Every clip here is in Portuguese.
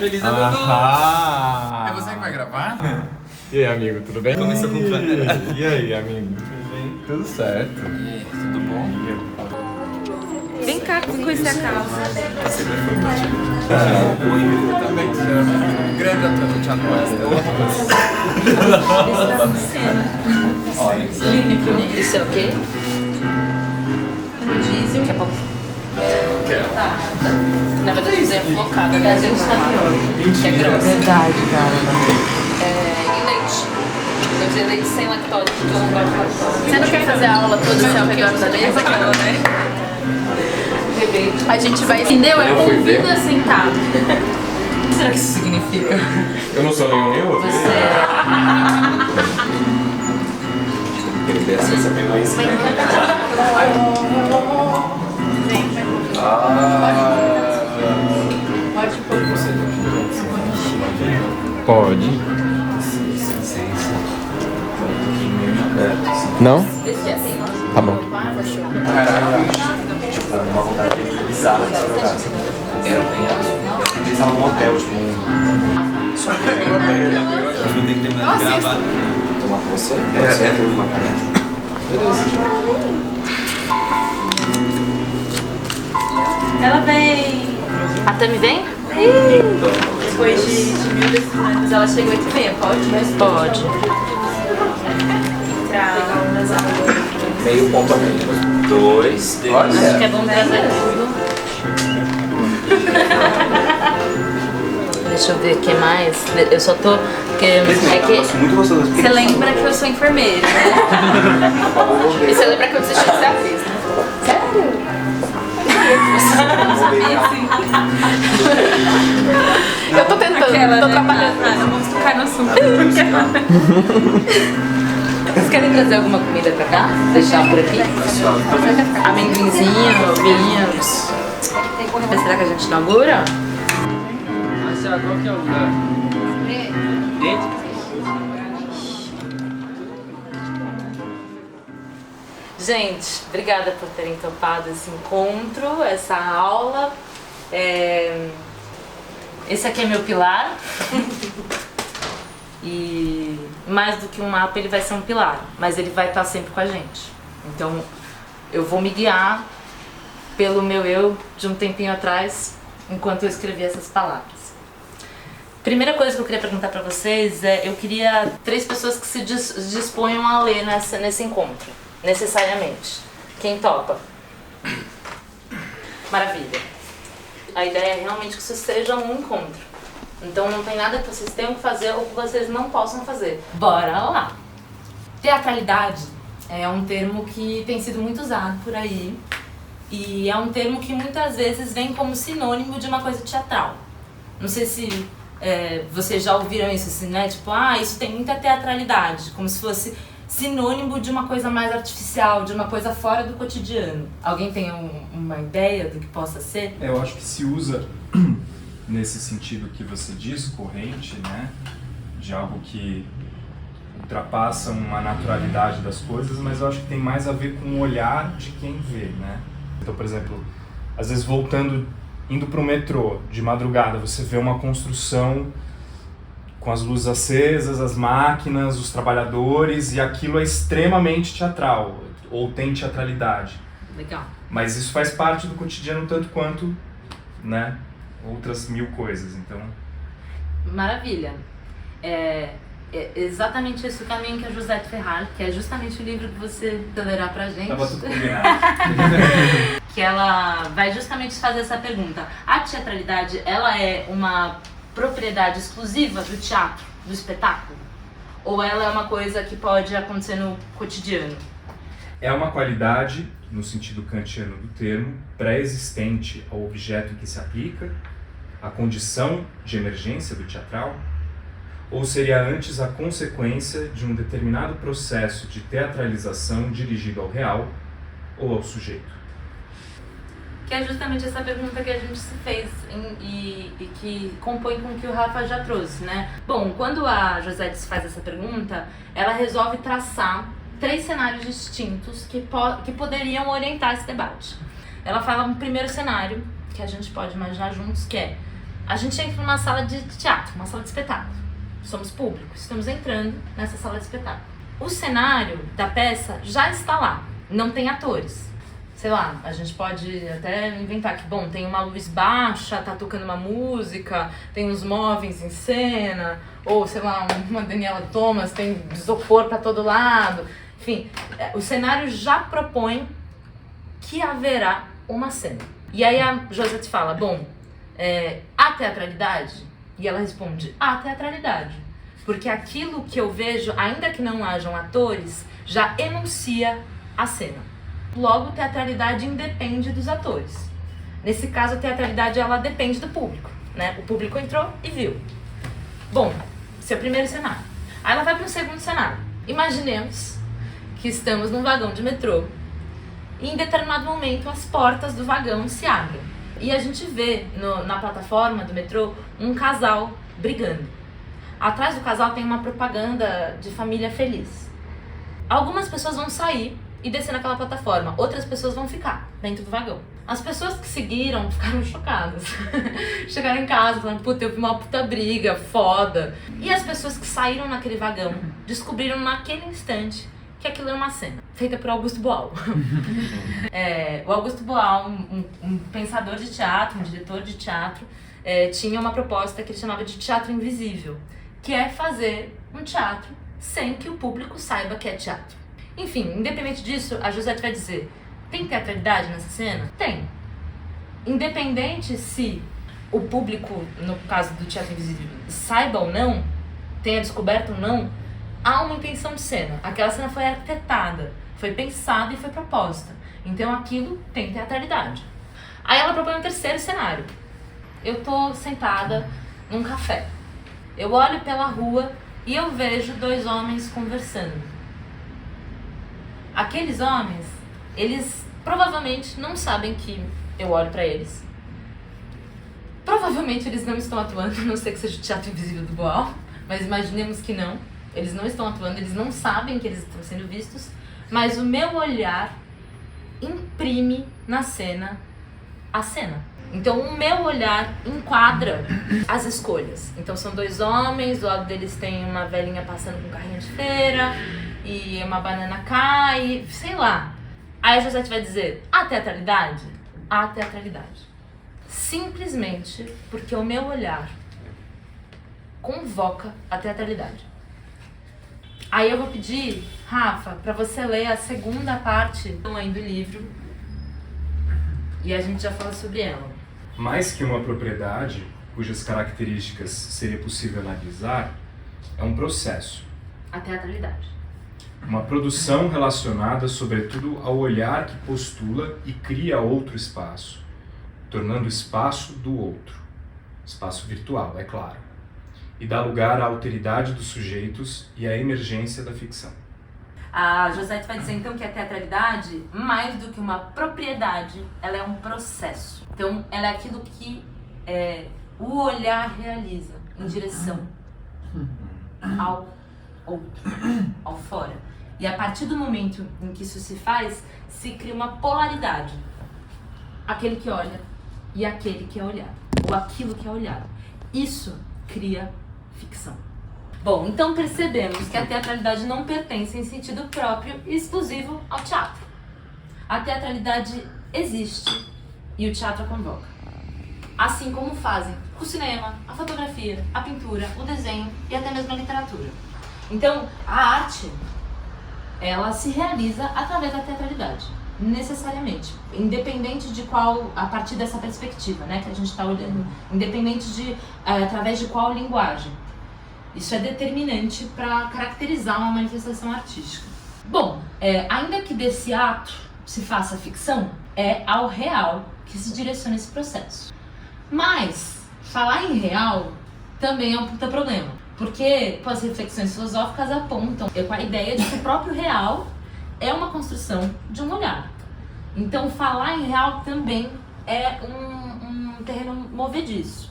Feliz ano novo! Ah! É você que vai gravar? E aí, amigo, tudo bem? Começou com câmera. E aí, amigo? Tudo bem? Tudo certo. E aí, tudo bom? Vem cá conhecer a casa. Você foi contigo. Eu também te amo. Grande ator do Teatro Oeste. Olha, Isso é o quê? Diesel. Que é bom. Tá. Na verdade, isso é flocada, né? A gente tá aqui hoje. Que é grossa. Verdade, cara. E leite. Eu usei leite sem lactose, porque eu não gosto de lactose. Você não quer fazer a aula toda assim ao redor da mesa? A gente vai, entendeu? É convida a sentar. O que será que isso significa? Eu não sou nenhum nem outro. Você ele desce essa mais. Pode. Não? Tá bom. Tipo, uma vontade bizarra de jogar. Era bem eles estavam num hotel, tipo só que eu não tenho que terminar de gravar. Tomar com você? É uma cara. Ela vem. A Tami vem? Depois de 1000 decisões, ela chegou 8h30, pode? Pode. Meio ponto a menos. 2, Acho que é bom trazer tudo. Deixa eu ver o que mais. Eu só tô. É que muito gostoso. você lembra que eu sou enfermeira, né? E você lembra que eu desisti de ser atriz, né? Sério? Eu tô tentando, tô trabalhando. Não vamos tocar no assunto. Vocês querem trazer alguma comida pra cá? Deixar por aqui? Amendoinzinho, ovinhos. Será que a gente inaugura? Marcela, qual que é o lugar? Dentro? Gente, obrigada por terem topado esse encontro, essa aula. Esse aqui é meu pilar. E mais do que um mapa, ele vai ser um pilar, mas ele vai estar sempre com a gente. Então, eu vou me guiar pelo meu eu de um tempinho atrás, enquanto eu escrevi essas palavras. Primeira coisa que eu queria perguntar para vocês eu queria 3 pessoas que se disponham a ler nesse encontro, necessariamente. Quem topa? Maravilha. A ideia é realmente que isso seja um encontro. Então não tem nada que vocês tenham que fazer ou que vocês não possam fazer. Bora lá! Teatralidade é um termo que tem sido muito usado por aí. E é um termo que muitas vezes vem como sinônimo de uma coisa teatral. Não sei se vocês já ouviram isso assim, né? Tipo, isso tem muita teatralidade. Como se fosse sinônimo de uma coisa mais artificial, de uma coisa fora do cotidiano. Alguém tem uma ideia do que possa ser? Eu acho que se usa nesse sentido que você diz, corrente, né? De algo que ultrapassa uma naturalidade das coisas, mas eu acho que tem mais a ver com o olhar de quem vê, né? Então, por exemplo, às vezes indo para o metrô de madrugada, você vê uma construção com as luzes acesas, as máquinas, os trabalhadores, e aquilo é extremamente teatral, ou tem teatralidade. Legal. Mas isso faz parte do cotidiano tanto quanto, né, outras 1000 coisas, então... Maravilha. É exatamente esse o caminho que a Josette Ferrar, que é justamente o livro que você lerá pra gente. Tava tudo combinado. Que ela vai justamente fazer essa pergunta. A teatralidade, ela é uma propriedade exclusiva do teatro, do espetáculo? Ou ela é uma coisa que pode acontecer no cotidiano? É uma qualidade, no sentido kantiano do termo, pré-existente ao objeto em que se aplica, a condição de emergência do teatral, ou seria antes a consequência de um determinado processo de teatralização dirigido ao real ou ao sujeito? Que é justamente essa pergunta que a gente se fez e que compõe com o que o Rafa já trouxe, né? Bom, quando a Josette faz essa pergunta, ela resolve traçar 3 cenários distintos que poderiam orientar esse debate. Ela fala um primeiro cenário, que a gente pode imaginar juntos, que é A gente entra numa sala de teatro, uma sala de espetáculo. Somos públicos, estamos entrando nessa sala de espetáculo. O cenário da peça já está lá, não tem atores. Sei lá, a gente pode até inventar que, bom, tem uma luz baixa, tá tocando uma música, tem uns móveis em cena, ou sei lá, uma Daniela Thomas, tem isopor pra todo lado. Enfim, o cenário já propõe que haverá uma cena. E aí a Josette fala, bom, há teatralidade? E ela responde, há teatralidade. Porque aquilo que eu vejo, ainda que não hajam atores, já enuncia a cena. Logo, teatralidade independe dos atores. Nesse caso, a teatralidade ela depende do público, né? O público entrou e viu. Bom, esse é o primeiro cenário. Aí ela vai para o segundo cenário. Imaginemos que estamos num vagão de metrô e em determinado momento as portas do vagão se abrem. E a gente vê na plataforma do metrô um casal brigando. Atrás do casal tem uma propaganda de família feliz. Algumas pessoas vão sair e descer naquela plataforma. Outras pessoas vão ficar dentro do vagão. As pessoas que seguiram ficaram chocadas. Chegaram em casa falando, puta, eu vi uma puta briga, foda. E as pessoas que saíram naquele vagão descobriram naquele instante que aquilo era uma cena feita por Augusto Boal. O Augusto Boal, um pensador de teatro, um diretor de teatro, tinha uma proposta que ele chamava de teatro invisível, que é fazer um teatro sem que o público saiba que é teatro. Enfim, independente disso, a Josette vai dizer, tem teatralidade nessa cena? Tem. Independente se o público, no caso do teatro invisível, saiba ou não, tenha descoberto ou não, há uma intenção de cena. Aquela cena foi arquitetada, foi pensada e foi proposta. Então aquilo tem teatralidade. Aí ela propõe um terceiro cenário. Eu tô sentada num café. Eu olho pela rua e eu vejo dois homens conversando. Aqueles homens, eles provavelmente não sabem que eu olho pra eles. Provavelmente eles não estão atuando, a não ser que seja o teatro invisível do Boal, mas imaginemos que não. Eles não estão atuando, eles não sabem que eles estão sendo vistos, mas o meu olhar imprime na cena a cena. Então o meu olhar enquadra as escolhas. Então são dois homens, do lado deles tem uma velhinha passando com um carrinho de feira, e uma banana cai, sei lá. Aí a Josette vai dizer, há teatralidade? Há teatralidade. Simplesmente porque o meu olhar convoca a teatralidade. Aí eu vou pedir, Rafa, para você ler a segunda parte do livro e a gente já fala sobre ela. Mais que uma propriedade, cujas características seria possível analisar, é um processo. A teatralidade. Uma produção relacionada, sobretudo, ao olhar que postula e cria outro espaço, tornando o espaço do outro. Espaço virtual, é claro. E dá lugar à alteridade dos sujeitos e à emergência da ficção. A Josette vai dizer então que a teatralidade, mais do que uma propriedade, ela é um processo. Então, ela é aquilo que o olhar realiza em direção ao outro, ao fora. E a partir do momento em que isso se faz, se cria uma polaridade. Aquele que olha e aquele que é olhado. Ou aquilo que é olhado. Isso cria ficção. Bom, então percebemos que a teatralidade não pertence em sentido próprio e exclusivo ao teatro. A teatralidade existe e o teatro a convoca. Assim como fazem o cinema, a fotografia, a pintura, o desenho e até mesmo a literatura. Então, a arte, ela se realiza através da teatralidade, necessariamente. Independente de qual, a partir dessa perspectiva, né, que a gente está olhando. Independente de, através de qual linguagem. Isso é determinante para caracterizar uma manifestação artística. Bom, ainda que desse ato se faça ficção, é ao real que se direciona esse processo. Mas, falar em real também é um puta problema. Porque as reflexões filosóficas apontam com a ideia de que o próprio real é uma construção de um olhar. Então, falar em real também é um terreno movediço.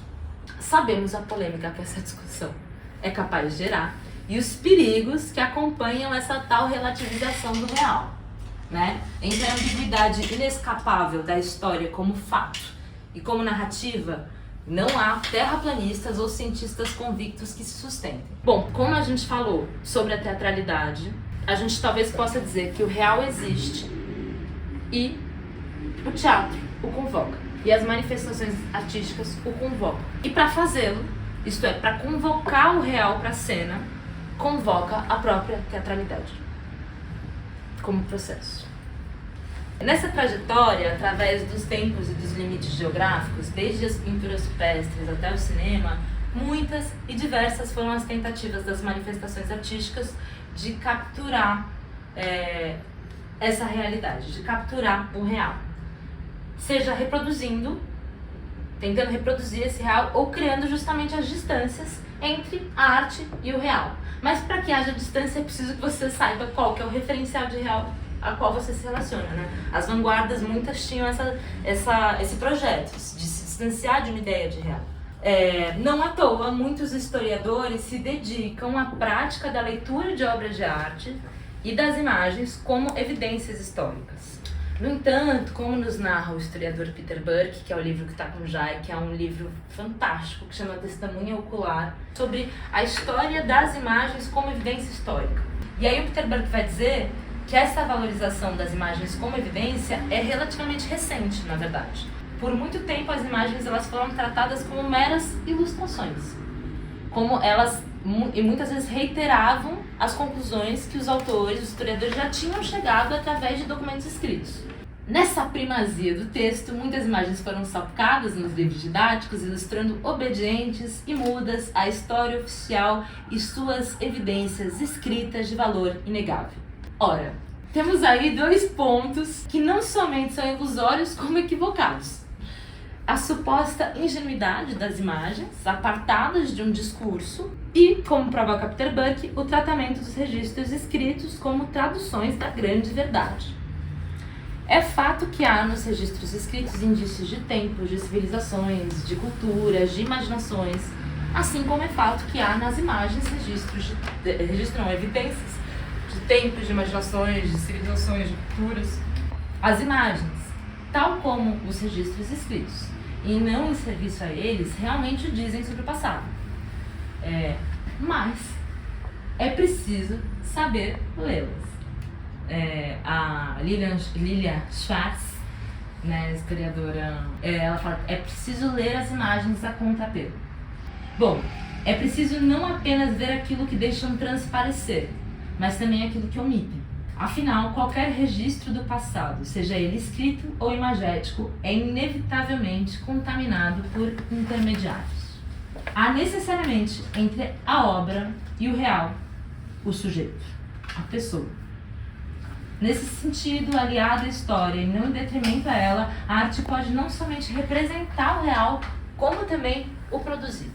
Sabemos a polêmica que essa discussão é capaz de gerar e os perigos que acompanham essa tal relativização do real, né? Entre a ambiguidade inescapável da história como fato e como narrativa, Não há terraplanistas ou cientistas convictos que se sustentem. Bom, como a gente falou sobre a teatralidade, a gente talvez possa dizer que o real existe e o teatro o convoca. E as manifestações artísticas o convocam. E para fazê-lo, isto é, para convocar o real para a cena, convoca a própria teatralidade como processo. Nessa trajetória, através dos tempos e dos limites geográficos, desde as pinturas rupestres até o cinema, muitas e diversas foram as tentativas das manifestações artísticas de capturar essa realidade, de capturar o real. Seja reproduzindo, tentando reproduzir esse real, ou criando justamente as distâncias entre a arte e o real. Mas para que haja distância é preciso que você saiba qual que é o referencial de real a qual você se relaciona, né? As vanguardas, muitas tinham esse projeto de se distanciar de uma ideia de real. Não à toa, muitos historiadores se dedicam à prática da leitura de obras de arte e das imagens como evidências históricas. No entanto, como nos narra o historiador Peter Burke, que é o livro que está com o Jai, que é um livro fantástico, que chama Testemunha Ocular, sobre a história das imagens como evidência histórica. E aí o Peter Burke vai dizer que essa valorização das imagens como evidência é relativamente recente, na verdade. Por muito tempo as imagens elas foram tratadas como meras ilustrações, como elas e muitas vezes reiteravam as conclusões que os autores, os historiadores já tinham chegado através de documentos escritos. Nessa primazia do texto, muitas imagens foram salpicadas nos livros didáticos, ilustrando obedientes e mudas a história oficial e suas evidências escritas de valor inegável. Ora, temos aí dois pontos que não somente são ilusórios, como equivocados. A suposta ingenuidade das imagens, apartadas de um discurso, e, como provoca Peter Burke, o tratamento dos registros escritos como traduções da grande verdade. É fato que há nos registros escritos indícios de tempos, de civilizações, de culturas, de imaginações, assim como é fato que há nas imagens registram evidências de tempos, de imaginações, de civilizações, de culturas. As imagens, tal como os registros escritos, e não em serviço a eles, realmente o dizem sobre o passado. Mas é preciso saber lê-las. A Lilia Schwartz, né, historiadora, ela fala: é preciso ler as imagens a contrapelo. Bom, é preciso não apenas ver aquilo que deixam transparecer, mas também aquilo que omitem. Afinal, qualquer registro do passado, seja ele escrito ou imagético, é inevitavelmente contaminado por intermediários. Há necessariamente entre a obra e o real, o sujeito, a pessoa. Nesse sentido, aliado à história e não em detrimento a ela, a arte pode não somente representar o real, como também o produzido.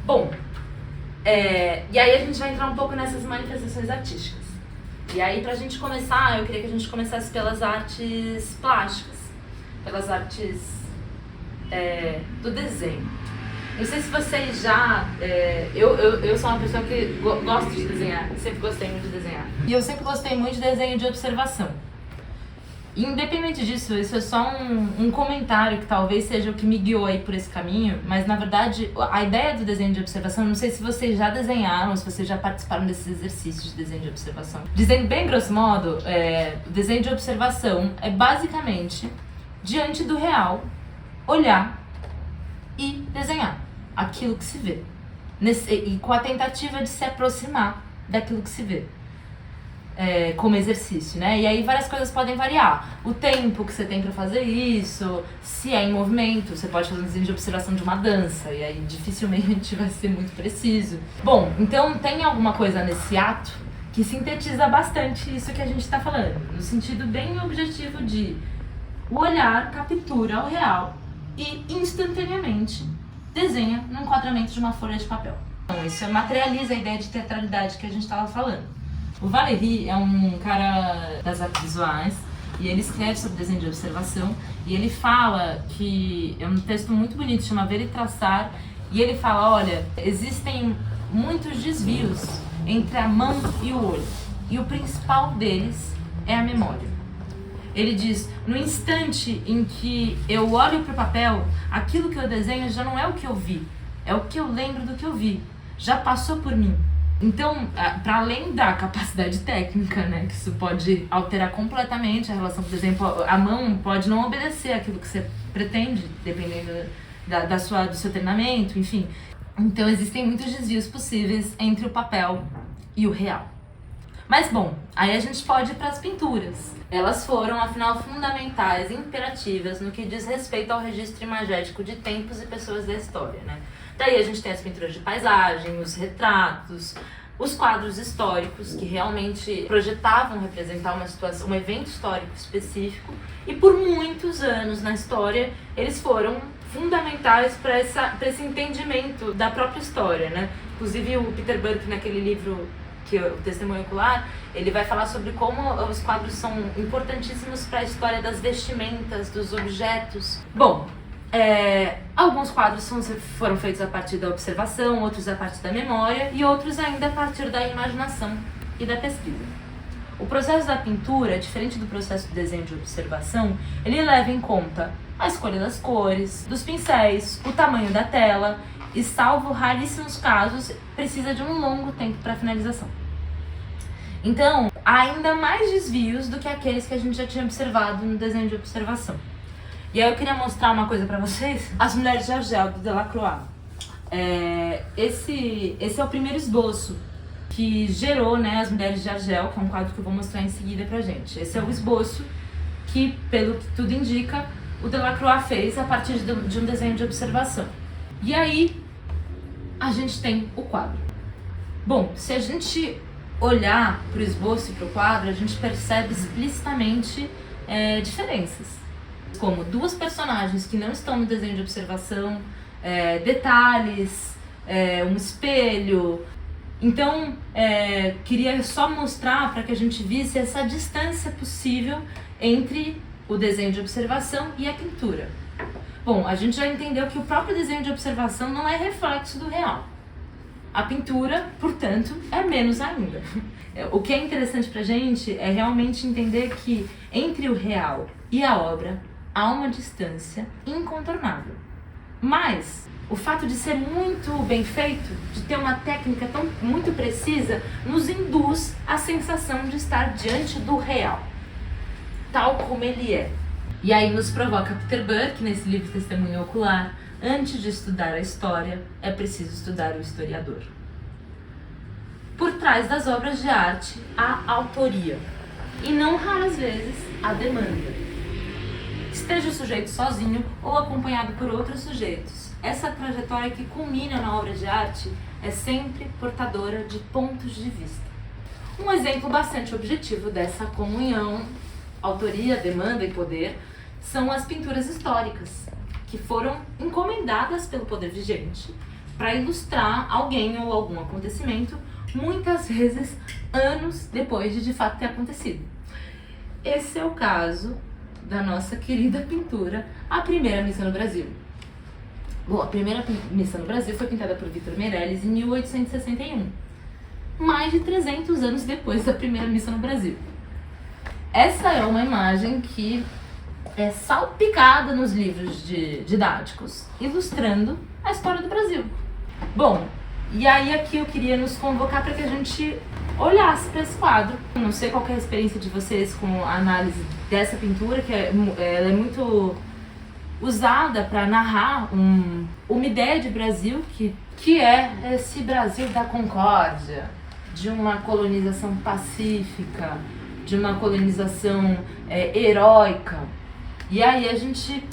Bom, e aí a gente vai entrar um pouco nessas manifestações artísticas. E aí, pra gente começar, eu queria que a gente começasse pelas artes plásticas, pelas artes do desenho. Não sei se vocês já... eu sou uma pessoa que gosta de desenhar, sempre gostei muito de desenhar. E eu sempre gostei muito de desenho de observação. Independente disso, isso é só um comentário que talvez seja o que me guiou aí por esse caminho, mas na verdade a ideia do desenho de observação, não sei se vocês já desenharam, se vocês já participaram desses exercícios de desenho de observação. Dizendo bem grosso modo, o desenho de observação é basicamente, diante do real, olhar e desenhar aquilo que se vê, e com a tentativa de se aproximar daquilo que se vê. Como exercício, né? E aí várias coisas podem variar. O tempo que você tem para fazer isso, se é em movimento, você pode fazer um desenho de observação de uma dança, e aí dificilmente vai ser muito preciso. Bom, então tem alguma coisa nesse ato que sintetiza bastante isso que a gente está falando, no sentido bem objetivo de o olhar captura o real e instantaneamente desenha no enquadramento de uma folha de papel. Então, isso materializa a ideia de teatralidade que a gente estava falando. O Valéry é um cara das artes visuais e ele escreve sobre desenho de observação e ele fala que é um texto muito bonito, chama Ver e Traçar, e ele fala: olha, existem muitos desvios entre a mão e o olho e o principal deles é a memória. Ele diz, no instante em que eu olho para o papel, aquilo que eu desenho já não é o que eu vi, é o que eu lembro do que eu vi, já passou por mim. Então, para além da capacidade técnica, né, que isso pode alterar completamente a relação, por exemplo, a mão pode não obedecer aquilo que você pretende, dependendo do seu treinamento, enfim. Então, existem muitos desvios possíveis entre o papel e o real. Mas, bom, aí a gente pode ir para as pinturas. Elas foram, afinal, fundamentais e imperativas no que diz respeito ao registro imagético de tempos e pessoas da história, né? Daí a gente tem as pinturas de paisagem, os retratos, os quadros históricos, que realmente projetavam representar uma situação, um evento histórico específico, e por muitos anos na história eles foram fundamentais para esse entendimento da própria história, né? Inclusive o Peter Burke, naquele livro que o Testemunho Ocular, ele vai falar sobre como os quadros são importantíssimos para a história das vestimentas, dos objetos. Bom, alguns quadros foram feitos a partir da observação, outros a partir da memória e outros ainda a partir da imaginação e da pesquisa. O processo da pintura, diferente do processo do desenho de observação, ele leva em conta a escolha das cores, dos pincéis, o tamanho da tela e, salvo raríssimos casos, precisa de um longo tempo para finalização. Então, há ainda mais desvios do que aqueles que a gente já tinha observado no desenho de observação. E aí eu queria mostrar uma coisa pra vocês. As Mulheres de Argel, do Delacroix. Esse é o primeiro esboço que gerou, né, As Mulheres de Argel, que é um quadro que eu vou mostrar em seguida pra gente. Esse é o esboço que, pelo que tudo indica, o Delacroix fez a partir de um desenho de observação. E aí, a gente tem o quadro. Bom, se a gente olhar pro esboço e pro quadro, a gente percebe explicitamente diferenças. Como duas personagens que não estão no desenho de observação, detalhes, um espelho. Então, queria só mostrar para que a gente visse essa distância possível entre o desenho de observação e a pintura. Bom, a gente já entendeu que o próprio desenho de observação não é reflexo do real. A pintura, portanto, é menos ainda. O que é interessante pra gente é realmente entender que entre o real e a obra há uma distância incontornável. Mas o fato de ser muito bem feito, de ter uma técnica muito precisa, nos induz a sensação de estar diante do real, tal como ele é. E aí nos provoca Peter Burke, nesse livro Testemunho Ocular, antes de estudar a história, é preciso estudar o historiador. Por trás das obras de arte, há autoria, e não raras vezes a demanda. Esteja o sujeito sozinho ou acompanhado por outros sujeitos, essa trajetória que culmina na obra de arte é sempre portadora de pontos de vista. Um exemplo bastante objetivo dessa comunhão, autoria, demanda e poder, são as pinturas históricas, que foram encomendadas pelo poder vigente para ilustrar alguém ou algum acontecimento, muitas vezes anos depois de fato ter acontecido. Esse é o caso da nossa querida pintura, A Primeira Missa no Brasil. Bom, a Primeira Missa no Brasil foi pintada por Victor Meirelles em 1861, mais de 300 anos depois da Primeira Missa no Brasil. Essa é uma imagem que é salpicada nos livros didáticos, ilustrando a história do Brasil. Bom, e aí aqui eu queria nos convocar para que a gente olhasse para esse quadro. Não sei qual que é a experiência de vocês com a análise dessa pintura, que ela é muito usada para narrar uma ideia de Brasil que é esse Brasil da concórdia, de uma colonização pacífica, de uma colonização heróica. E aí a gente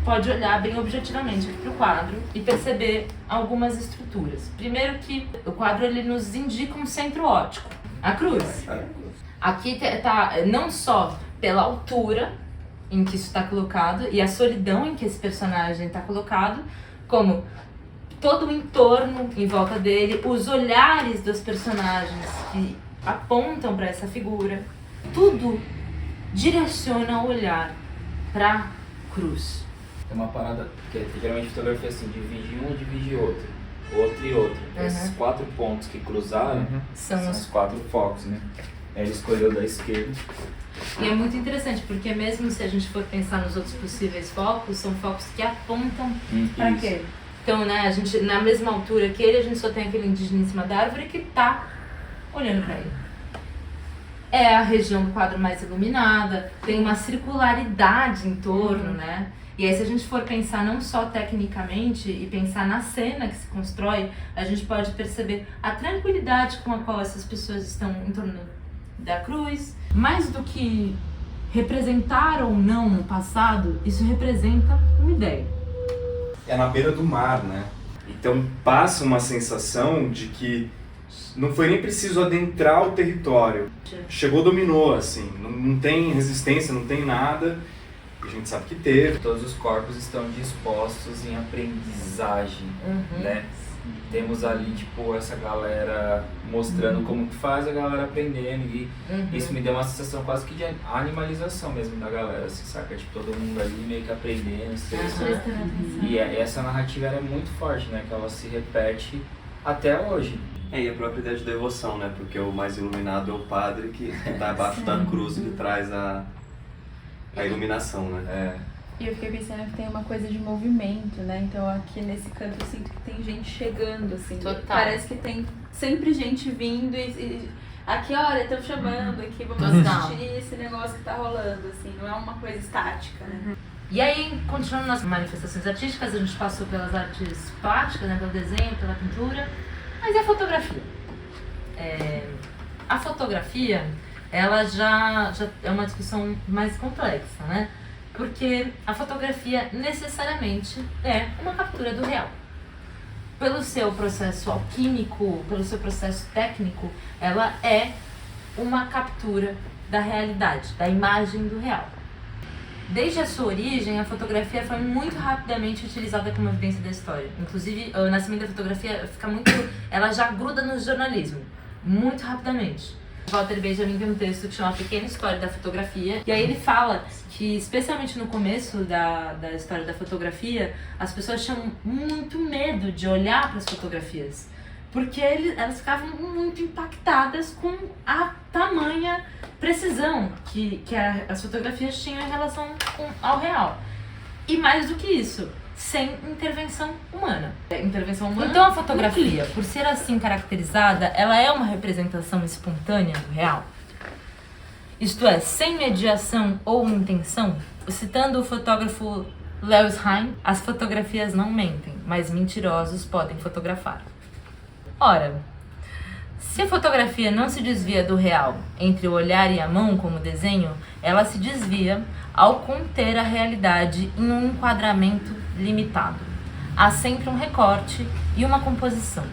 pode olhar bem objetivamente para o quadro e perceber algumas estruturas. Primeiro que o quadro ele nos indica um centro óptico, a cruz. Aqui tá não só pela altura em que isso está colocado e a solidão em que esse personagem está colocado, como todo o entorno em volta dele, os olhares dos personagens que apontam para essa figura, tudo direciona o olhar para a cruz. Tem uma parada que geralmente fotografia assim, divide um, divide outro, outro e outro. Esses 4 pontos que cruzaram são os 4 focos, né? Ela escolheu da esquerda. E é muito interessante, porque mesmo se a gente for pensar nos outros possíveis focos, são focos que apontam para Isso. quê? Então, né, a gente, na mesma altura que ele, a gente só tem aquele indígena em cima da árvore que tá olhando para ele. É a região do quadro mais iluminada, tem uma circularidade em torno, né? E aí, se a gente for pensar não só tecnicamente e pensar na cena que se constrói, a gente pode perceber a tranquilidade com a qual essas pessoas estão em torno da cruz. Mais do que representar ou não no passado, isso representa uma ideia. É na beira do mar, né? Então passa uma sensação de que não foi nem preciso adentrar o território. Chegou, dominou, assim. Não tem resistência, não tem nada. A gente sabe que teve. Todos os corpos estão dispostos em aprendizagem, né? Temos ali, tipo, essa galera mostrando como que faz, a galera aprendendo. E isso me deu uma sensação quase que de animalização mesmo da galera, assim, saca? Tipo, todo mundo ali meio que aprendendo, E essa narrativa era muito forte, né? Que ela se repete até hoje. E a própria ideia de devoção, né? Porque o mais iluminado é o padre que está abaixo da cruz e que traz a iluminação, né? E eu fiquei pensando que tem uma coisa de movimento, né? Então aqui nesse canto eu sinto que tem gente chegando, assim. Total. Parece que tem sempre gente vindo e aqui, olha, estão chamando, aqui vamos Total. assistir esse negócio que tá rolando, assim. Não é uma coisa estática, né? E aí, continuando nas manifestações artísticas, a gente passou pelas artes plásticas, né? Pelo desenho, pela pintura, mas e a fotografia? A fotografia, ela já é uma discussão mais complexa, né? Porque a fotografia necessariamente é uma captura do real. Pelo seu processo alquímico, pelo seu processo técnico, ela é uma captura da realidade, da imagem do real. Desde a sua origem, a fotografia foi muito rapidamente utilizada como evidência da história. Inclusive, o nascimento da fotografia ela já gruda no jornalismo, muito rapidamente. Walter Benjamin tem um texto que chama A Pequena História da Fotografia, e aí ele fala que, especialmente no começo da história da fotografia, as pessoas tinham muito medo de olhar para as fotografias, porque elas ficavam muito impactadas com a tamanha precisão que as fotografias tinham em relação ao real. E mais do que isso, sem intervenção humana. Então a fotografia, por ser assim caracterizada, ela é uma representação espontânea do real. Isto é, sem mediação ou intenção. Citando o fotógrafo Lewis Hine, as fotografias não mentem, mas mentirosos podem fotografar. Ora, se a fotografia não se desvia do real entre o olhar e a mão como desenho, ela se desvia ao conter a realidade em um enquadramento limitado. Há sempre um recorte e uma composição,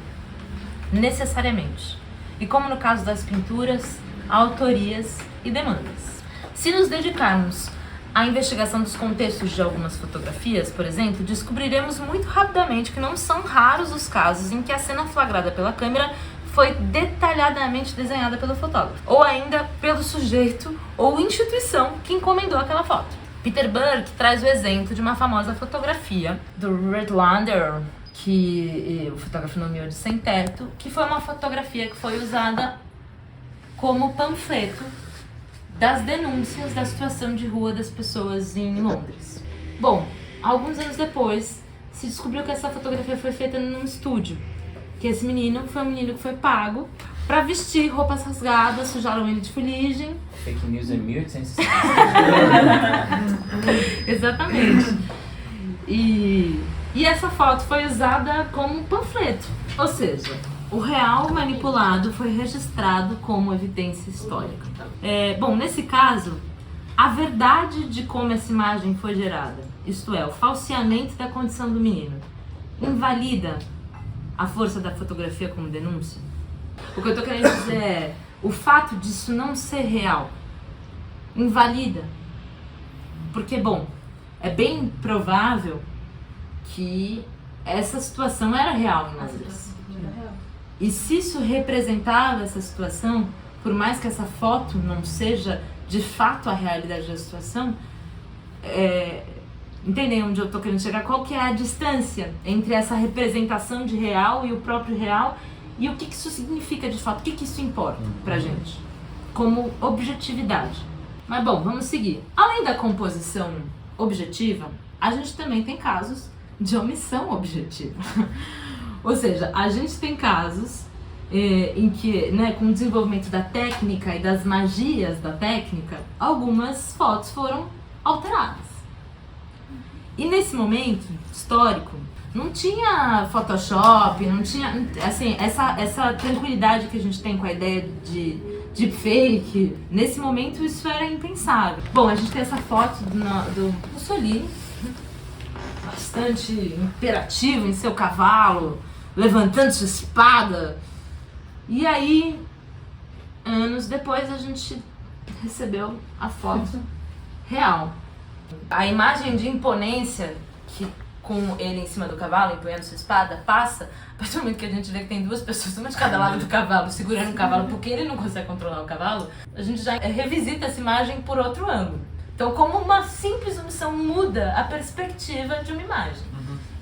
necessariamente. E como no caso das pinturas, autorias e demandas. Se nos dedicarmos à investigação dos contextos de algumas fotografias, por exemplo, descobriremos muito rapidamente que não são raros os casos em que a cena flagrada pela câmera foi detalhadamente desenhada pelo fotógrafo, ou ainda pelo sujeito ou instituição que encomendou aquela foto. Peter Burke traz o exemplo de uma famosa fotografia do Redlander, que o fotógrafo nomeou de Sem Teto, que foi uma fotografia que foi usada como panfleto das denúncias da situação de rua das pessoas em Londres. Bom, alguns anos depois, se descobriu que essa fotografia foi feita num estúdio, que esse menino foi um menino que foi pago para vestir roupas rasgadas, sujaram ele de fuligem. Fake news em 1860. Exatamente. E essa foto foi usada como panfleto, ou seja, o real manipulado foi registrado como evidência histórica. Bom, nesse caso, a verdade de como essa imagem foi gerada, isto é, o falseamento da condição do menino, invalida a força da fotografia como denúncia? O que eu tô querendo dizer é, o fato disso não ser real invalida. Porque, bom, é bem provável que essa situação era real em Londres. E se isso representava essa situação, por mais que essa foto não seja de fato a realidade da situação, entendem onde eu estou querendo chegar? Qual que é a distância entre essa representação de real e o próprio real, e o que isso significa de fato, o que isso importa pra gente? como objetividade. Mas bom, vamos seguir. Além da composição objetiva, a gente também tem casos de omissão objetiva. Ou seja, a gente tem casos em que, né, com o desenvolvimento da técnica e das magias da técnica, algumas fotos foram alteradas. E nesse momento histórico, não tinha Photoshop, não tinha, assim, essa tranquilidade que a gente tem com a ideia de deepfake. Nesse momento isso era impensável. Bom, a gente tem essa foto do Mussolini, bastante imperativo em seu cavalo, levantando sua espada. E aí, anos depois, a gente recebeu a foto real. A imagem de imponência que com ele em cima do cavalo, empunhando sua espada, passa a partir do momento que a gente vê que tem duas pessoas, uma de cada lado do cavalo, segurando o cavalo porque ele não consegue controlar o cavalo, a gente já revisita essa imagem por outro ângulo. Então, como uma simples omissão muda a perspectiva de uma imagem.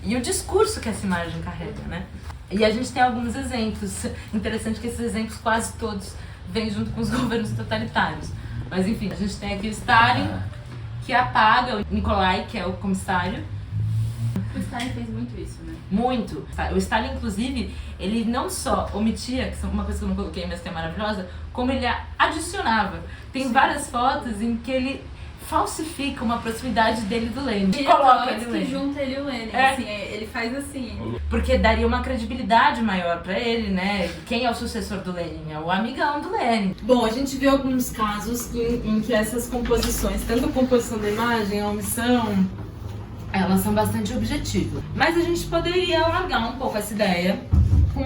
E o discurso que essa imagem carrega, né? E a gente tem alguns exemplos. Interessante que esses exemplos quase todos vêm junto com os governos totalitários. Mas enfim, a gente tem aqui o Stalin, que apaga o Nikolai, que é o comissário. O Stalin fez muito isso, né? Muito. O Stalin, inclusive, ele não só omitia, que é uma coisa que eu não coloquei, mas que é maravilhosa, como ele adicionava. Tem várias fotos em que ele falsifica uma proximidade dele do Lenin. Ele coloca ele que junta ele e o Lenin. É. Assim, ele faz assim. Porque daria uma credibilidade maior pra ele, né? Quem é o sucessor do Lenin? É o amigão do Lenin. Bom, a gente viu alguns casos em que essas composições, tanto a composição da imagem, a omissão, elas são bastante objetivas. Mas a gente poderia alargar um pouco essa ideia com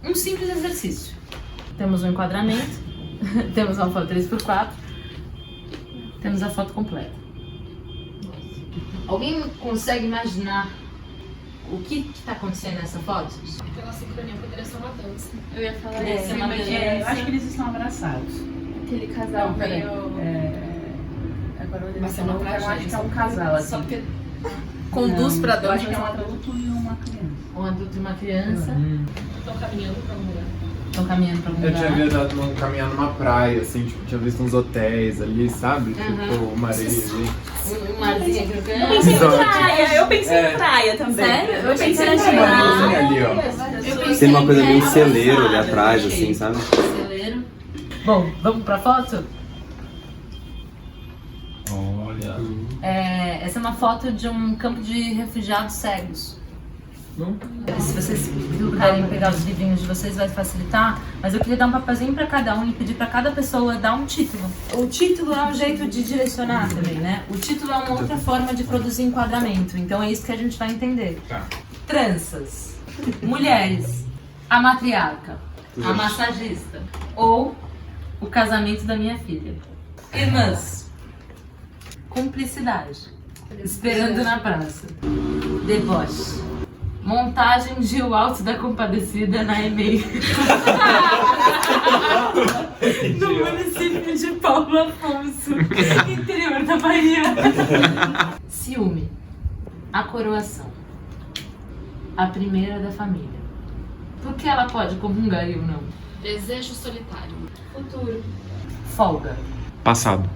um simples exercício. Temos um enquadramento, temos uma foto 3x4, temos a foto completa. Alguém consegue imaginar o que está acontecendo nessa foto? Pela sincronia poderia ser uma dança. Eu ia falar É, isso. é uma Eu acho que eles estão abraçados. Aquele casal peraí. meio... Agora olhando Mas essa é uma mão, Eu acho que é um casal, assim. Só porque conduz pra Eu acho que é um dança. adulto e uma criança. Um adulto e uma criança estão caminhando pra um lugar. estão caminhando para algum Eu tinha lugar. viajado caminhar numa praia, assim, tipo, tinha visto uns hotéis ali, sabe? Tipo, uma areia ali. Um marzinho aqui no canto. Eu pensei em Exótico. praia, eu pensei em praia também. Sério? Eu pensei pensei que em era Uma praia. luzinha ali, ó. Eu pensei Tem uma coisa meio em celeiro ali avançada, atrás, eu achei. assim, sabe? Celeiro. Bom, vamos pra foto? Olha. Essa é uma foto de um campo de refugiados cegos. Se vocês puderem pegar os livrinhos de vocês vai facilitar, mas eu queria dar um papelzinho para cada um e pedir para cada pessoa dar um título. O título é um jeito de direcionar também, né? O título é uma outra forma de produzir enquadramento, então é isso que a gente vai entender. Tá. Tranças, mulheres, a matriarca, a massagista ou o casamento da minha filha. Irmãs, cumplicidade, esperando na praça, deboche. Montagem de O Alto da Compadecida na EMEI. No município de Paulo Afonso, interior da Bahia. Ciúme. A coroação. A primeira da família. Por que ela pode comungar e eu não? Desejo solitário. futuro. Folga. Passado.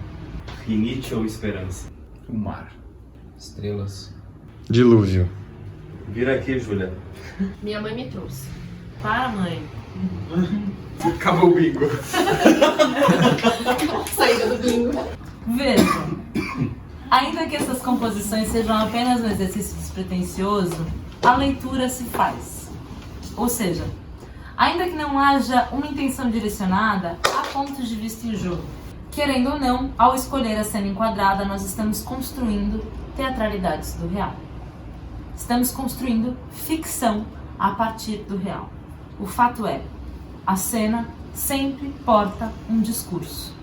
Rinite ou esperança? O mar. Estrelas. Dilúvio. Vira aqui, Júlia. Minha mãe me trouxe. Para, mãe. Acabou o bingo. Saída do bingo. Vejam, ainda que essas composições sejam apenas um exercício despretensioso, a leitura se faz. Ou seja, ainda que não haja uma intenção direcionada, há pontos de vista em jogo. Querendo ou não, ao escolher a cena enquadrada, nós estamos construindo teatralidades do real. Estamos construindo ficção a partir do real. O fato é, a cena sempre porta um discurso.